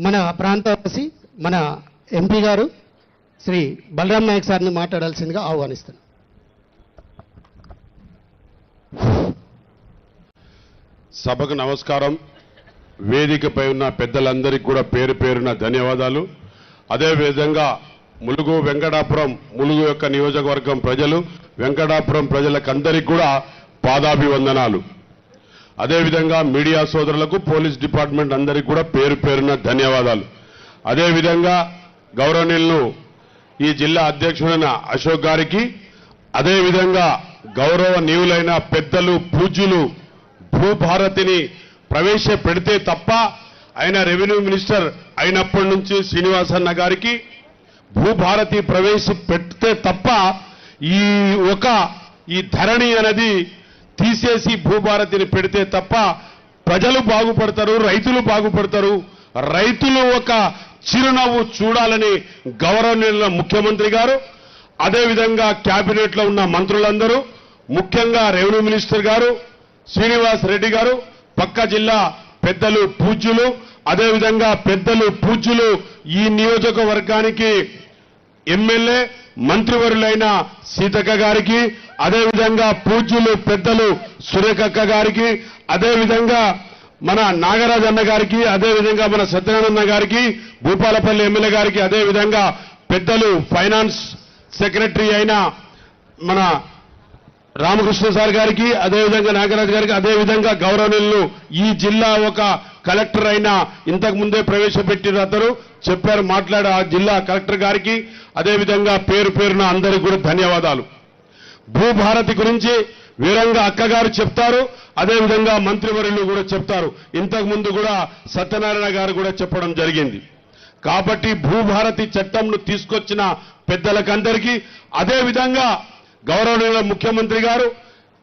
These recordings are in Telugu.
మన ప్రాంతవాసి మన ఎంపీ గారు శ్రీ బలరాం నాయక్ సార్ని మాట్లాడాల్సిందిగా ఆహ్వానిస్తాను. సభకు నమస్కారం. వేదికపై ఉన్న పెద్దలందరికీ కూడా పేరు పేరున ధన్యవాదాలు. అదేవిధంగా ములుగు వెంకటాపురం ములుగు యొక్క నియోజకవర్గం ప్రజలు వెంకటాపురం ప్రజలకందరికీ కూడా పాదాభివందనాలు. అదేవిధంగా మీడియా సోదరులకు పోలీస్ డిపార్ట్మెంట్ అందరికీ కూడా పేరు పేరున ధన్యవాదాలు. అదేవిధంగా గౌరవనీయులు ఈ జిల్లా అధ్యక్షుడైన అశోక్ గారికి, అదేవిధంగా గౌరవనీయులైన పెద్దలు పూజ్యులు భూభారతిని ప్రవేశపెడితే తప్ప ఆయన రెవెన్యూ మినిస్టర్ అయినప్పటి నుంచి శ్రీనివాసన్న గారికి భూభారతి ప్రవేశపెడితే తప్ప ఈ ధరణి అనేది తీసేసి భూభారతిని పెడితే తప్ప ప్రజలు బాగుపడతారు, రైతులు బాగుపడతారు. రైతులు ఒక చిరునవ్వు చూడాలని గౌరవనీయుల ముఖ్యమంత్రి గారు, అదేవిధంగా క్యాబినెట్ లో ఉన్న మంత్రులందరూ, ముఖ్యంగా రెవెన్యూ మినిస్టర్ గారు శ్రీనివాస్ రెడ్డి గారు, పక్క జిల్లా పెద్దలు పూజ్యులు, అదేవిధంగా పెద్దలు పూజ్యులు ఈ నియోజకవర్గానికి ఎమ్మెల్యే మంత్రివర్యులైన సీతక్క గారికి, అదేవిధంగా పూజ్యులు పెద్దలు సురేఖక్క గారికి, అదేవిధంగా మన నాగరాజ్ అన్న గారికి, అదేవిధంగా మన సత్యనారాయణ గారికి, భూపాలపల్లి ఎమ్మెల్యే గారికి, అదేవిధంగా పెద్దలు ఫైనాన్స్ సెక్రటరీ అయిన మన రామకృష్ణ సార్ గారికి, అదేవిధంగా నాగరాజ్ గారికి, అదేవిధంగా గౌరవనీయులు ఈ జిల్లా ఒక కలెక్టర్ అయిన ఇంతకు ముందే ప్రవేశపెట్టిన అతను చెప్పారు మాట్లాడే ఆ జిల్లా కలెక్టర్ గారికి, అదేవిధంగా పేరు పేరున అందరికీ కూడా ధన్యవాదాలు. భూభారతి గురించి వీరంగా అక్కగారు చెప్తారు, అదేవిధంగా మంత్రివర్యులు కూడా చెప్తారు. ఇంతకు ముందు కూడా సత్యనారాయణ గారు కూడా చెప్పడం జరిగింది. కాబట్టి భూభారతి చట్టంను తీసుకొచ్చిన పెద్దలకందరికీ, అదేవిధంగా గౌరవనీయుల ముఖ్యమంత్రి గారు,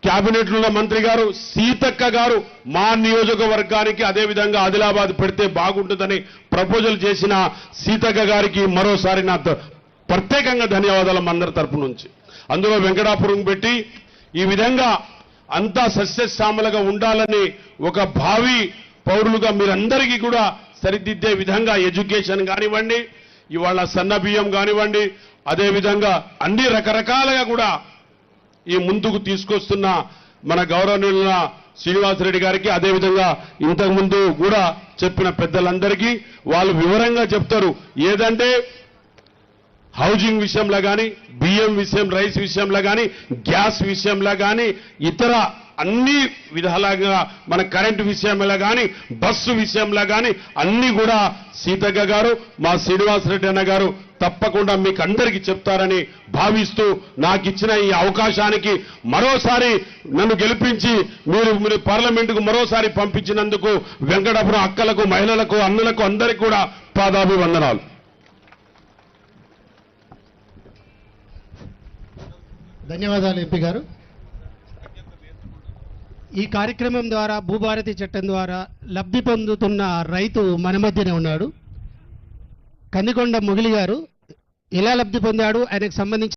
క్యాబినెట్ ఉన్న మంత్రి గారు సీతక్క గారు మా నియోజకవర్గానికి అదేవిధంగా ఆదిలాబాద్ పెడితే బాగుంటుందని ప్రపోజల్ చేసిన సీతక్క గారికి మరోసారి నా ప్రత్యేకంగా ధన్యవాదాలు అందరి తరపు నుంచి. అందులో వెంకటాపురం పెట్టి ఈ విధంగా అంతా సస్యశ్యామలుగా ఉండాలని ఒక భావి పౌరులుగా మీరందరికీ కూడా సరిదిద్దే విధంగా ఎడ్యుకేషన్ కానివ్వండి, ఇవాళ సన్న బియ్యం కానివ్వండి, అదేవిధంగా అన్ని రకరకాలుగా కూడా ఈ ముందుకు తీసుకొస్తున్న మన గౌరవనీయుల శ్రీనివాసరెడ్డి గారికి, అదేవిధంగా ఇంతకుముందు కూడా చెప్పిన పెద్దలందరికీ వాళ్ళు వివరంగా చెప్తారు. ఏదంటే హౌసింగ్ విషయంలో కానీ, బియ్యం విషయం, రైస్ విషయంలో కానీ, గ్యాస్ విషయంలో కానీ, ఇతర అన్ని విధాలుగా మన కరెంటు విషయంలో కానీ, బస్సు విషయంలో కానీ అన్ని కూడా సీతక్క గారు, మా శ్రీనివాసరెడ్డి అన్న గారు తప్పకుండా మీకు అందరికీ చెప్తారని భావిస్తూ నాకు ఇచ్చిన ఈ అవకాశానికి మరోసారి నన్ను గెలిపించి మీరు పార్లమెంటుకు మరోసారి పంపించినందుకు వెంకటాపురం అక్కలకు, మహిళలకు, అన్నలకు అందరికీ కూడా పాదాభివందనాలు. ధన్యవాదాలు ఎంపీ గారు. ఈ కార్యక్రమం ద్వారా భూభారతి చట్టం ద్వారా లబ్ధి పొందుతున్న రైతు మన మధ్యనే ఉన్నాడు. కందికొండ మొగిలి గారు ఎలా లబ్ధి పొందాడు, ఆయనకు సంబంధించి